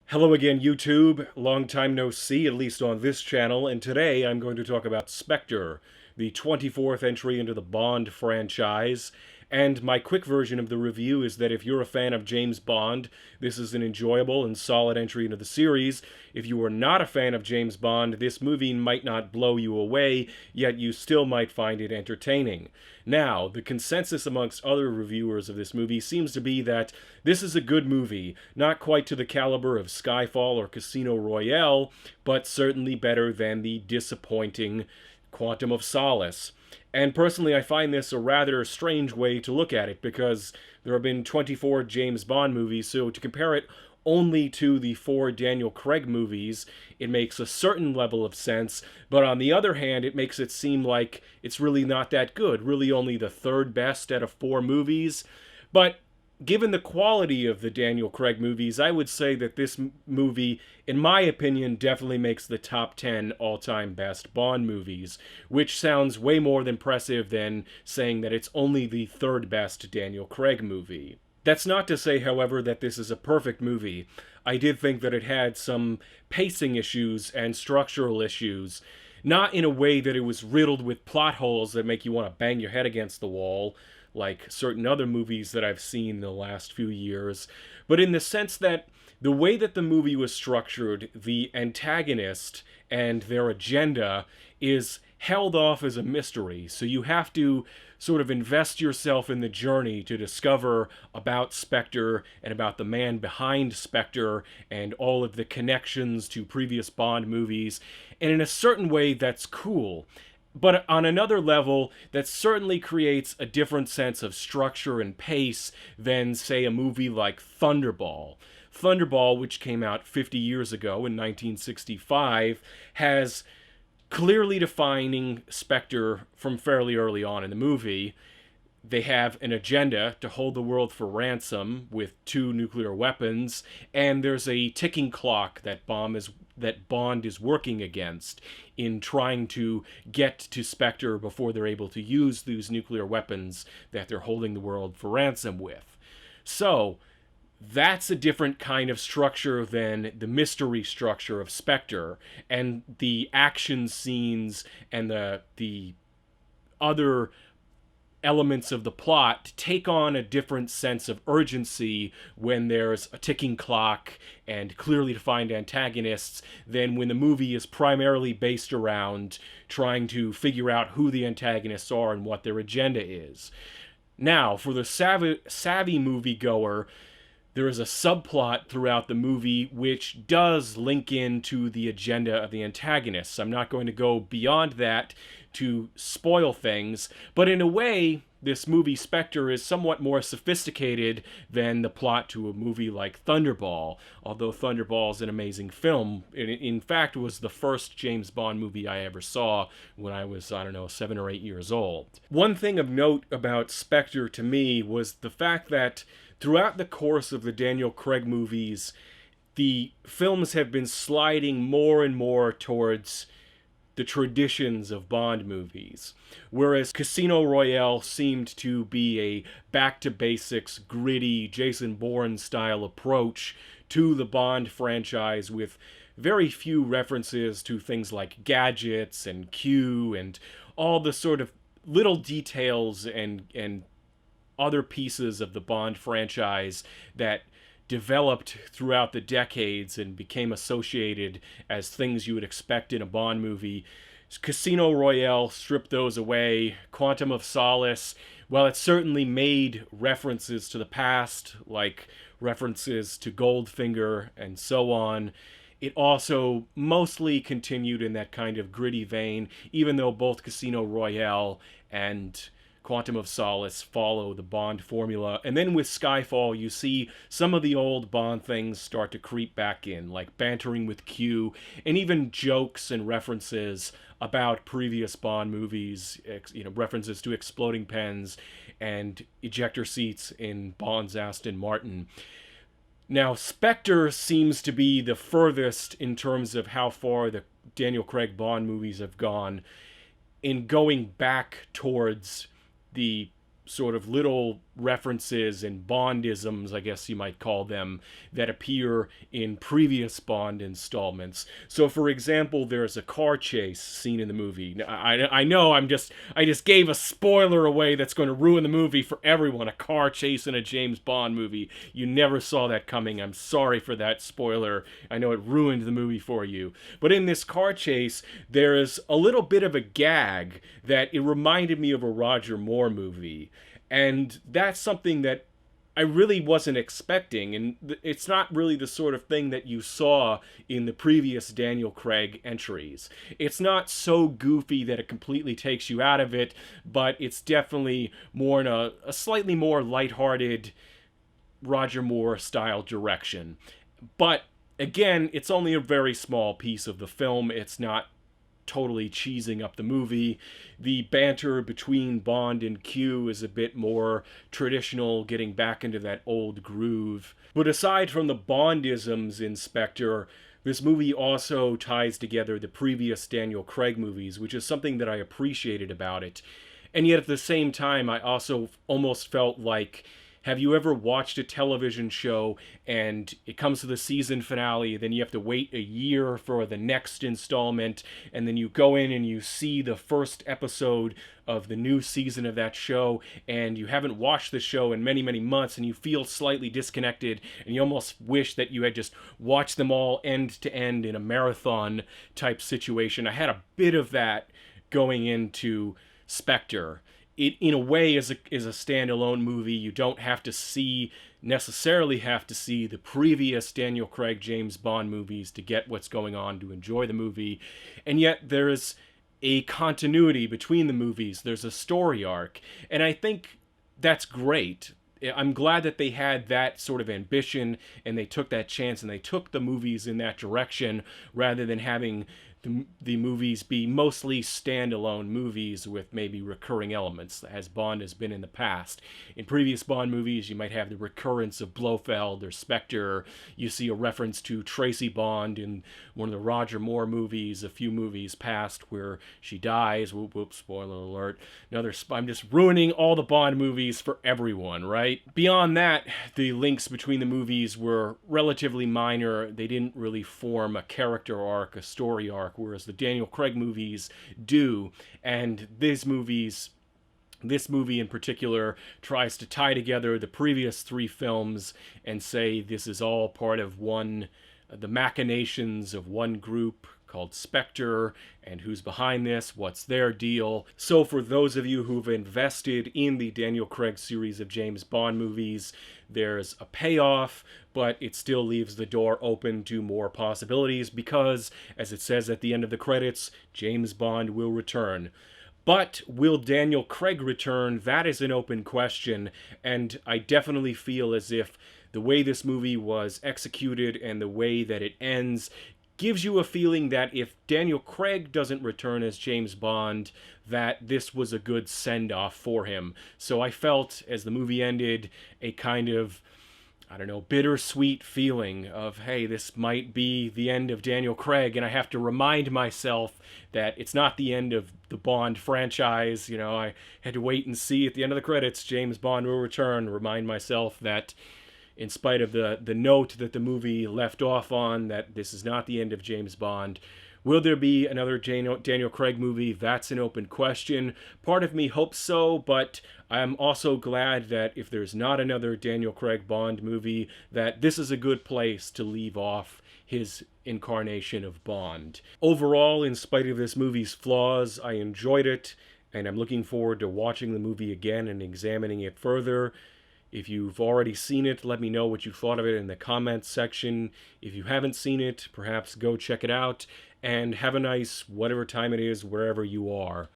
Hello again, YouTube. Long time no see, at least on this channel, and today I'm going to talk about Spectre, the 24th entry into the Bond franchise. And my quick version of the review is that if you're a fan of James Bond, this is an enjoyable and solid entry into the series. If you are not a fan of James Bond, this movie might not blow you away, yet you still might find it entertaining. Now, the consensus amongst other reviewers of this movie seems to be that this is a good movie, not quite to the caliber of Skyfall or Casino Royale, but certainly better than the disappointing Quantum of Solace. And personally, I find this a rather strange way to look at it because there have been 24 James Bond movies, so to compare it only to the 4 Daniel Craig movies, it makes a certain level of sense, but on the other hand, it makes it seem like it's really not that good, really only the third best out of 4 movies. But given the quality of the Daniel Craig movies, I would say that this movie, in my opinion, definitely makes the top 10 all-time best Bond movies, which sounds way more impressive than saying that it's only the third best Daniel Craig movie. That's not to say, however, that this is a perfect movie. I did think that it had some pacing issues and structural issues, not in a way that it was riddled with plot holes that make you want to bang your head against the wall, like certain other movies that I've seen in the last few years, but in the sense that the way that the movie was structured, the antagonist and their agenda is held off as a mystery. So you have to sort of invest yourself in the journey to discover about Spectre and about the man behind Spectre and all of the connections to previous Bond movies. And in a certain way, that's cool. But on another level, that certainly creates a different sense of structure and pace than, say, a movie like Thunderball. Thunderball, which came out 50 years ago in 1965, has clearly defining Spectre from fairly early on in the movie. They have an agenda to hold the world for ransom with 2 nuclear weapons, and there's a ticking clock that Bond is working against in trying to get to Spectre before they're able to use these nuclear weapons that they're holding the world for ransom with. So, that's a different kind of structure than the mystery structure of Spectre, and the action scenes and the other elements of the plot take on a different sense of urgency when there's a ticking clock and clearly defined antagonists than when the movie is primarily based around trying to figure out who the antagonists are and what their agenda is. Now, for the savvy moviegoer, there is a subplot throughout the movie which does link into the agenda of the antagonists. I'm not going to go beyond that to spoil things, but in a way, this movie Spectre is somewhat more sophisticated than the plot to a movie like Thunderball, although Thunderball is an amazing film. It, in fact, was the first James Bond movie I ever saw when I was, 7 or 8 years old. One thing of note about Spectre to me was the fact that throughout the course of the Daniel Craig movies, the films have been sliding more and more towards the traditions of Bond movies. Whereas Casino Royale seemed to be a back to basics, gritty, Jason Bourne style approach to the Bond franchise with very few references to things like gadgets and Q and all the sort of little details and other pieces of the Bond franchise that developed throughout the decades and became associated as things you would expect in a Bond movie. Casino Royale stripped those away. Quantum of Solace, while it certainly made references to the past, like references to Goldfinger and so on, it also mostly continued in that kind of gritty vein, even though both Casino Royale and Quantum of Solace follow the Bond formula. And then with Skyfall, you see some of the old Bond things start to creep back in, like bantering with Q, and even jokes and references about previous Bond movies, references to exploding pens and ejector seats in Bond's Aston Martin. Now, Spectre seems to be the furthest in terms of how far the Daniel Craig Bond movies have gone in going back towards the sort of little references and Bondisms, I guess you might call them, that appear in previous Bond installments. So, for example, there's a car chase scene in the movie. I know I just gave a spoiler away that's going to ruin the movie for everyone. A car chase in a James Bond movie. You never saw that coming. I'm sorry for that spoiler. I know it ruined the movie for you. But in this car chase, there is a little bit of a gag that it reminded me of a Roger Moore movie. And that's something that I really wasn't expecting, and it's not really the sort of thing that you saw in the previous Daniel Craig entries. It's not so goofy that it completely takes you out of it, but it's definitely more in a slightly more lighthearted Roger Moore style direction. But again, it's only a very small piece of the film. It's not totally cheesing up the movie. The banter between Bond and Q is a bit more traditional, getting back into that old groove. But aside from the Bondisms in Spectre, this movie also ties together the previous Daniel Craig movies, which is something that I appreciated about it. And yet at the same time, I also almost felt like, have you ever watched a television show and it comes to the season finale, then you have to wait a year for the next installment, and then you go in and you see the first episode of the new season of that show, and you haven't watched the show in many, many months, and you feel slightly disconnected, and you almost wish that you had just watched them all end to end in a marathon type situation. I had a bit of that going into Spectre. It, in a way, is a standalone movie. You don't necessarily have to see the previous Daniel Craig James Bond movies to get what's going on, to enjoy the movie. And yet there is a continuity between the movies. There's a story arc. And I think that's great. I'm glad that they had that sort of ambition and they took that chance and they took the movies in that direction rather than having the movies be mostly standalone movies with maybe recurring elements, as Bond has been in the past. In previous Bond movies, you might have the recurrence of Blofeld or Spectre. You see a reference to Tracy Bond in one of the Roger Moore movies, a few movies past, where she dies. Whoop, whoop, spoiler alert. I'm just ruining all the Bond movies for everyone, right? Beyond that, the links between the movies were relatively minor. They didn't really form a character arc, a story arc, whereas the Daniel Craig movies do. And this movie in particular tries to tie together the previous three films and say this is all part of the machinations of one group called Spectre, and who's behind this, what's their deal. So for those of you who've invested in the Daniel Craig series of James Bond movies, there's a payoff, but it still leaves the door open to more possibilities because, as it says at the end of the credits, James Bond will return. But will Daniel Craig return? That is an open question, and I definitely feel as if the way this movie was executed and the way that it ends gives you a feeling that if Daniel Craig doesn't return as James Bond, that this was a good send-off for him. So I felt, as the movie ended, a kind of, bittersweet feeling of, hey, this might be the end of Daniel Craig, and I have to remind myself that it's not the end of the Bond franchise. I had to wait and see at the end of the credits, James Bond will return, remind myself that in spite of the note that the movie left off on, that this is not the end of James Bond. Will there be another Daniel Craig movie? That's an open question. Part of me hopes so, but I'm also glad that if there's not another Daniel Craig Bond movie, that this is a good place to leave off his incarnation of Bond. Overall, in spite of this movie's flaws, I enjoyed it, and I'm looking forward to watching the movie again and examining it further. If you've already seen it, let me know what you thought of it in the comments section. If you haven't seen it, perhaps go check it out, and have a nice whatever time it is wherever you are.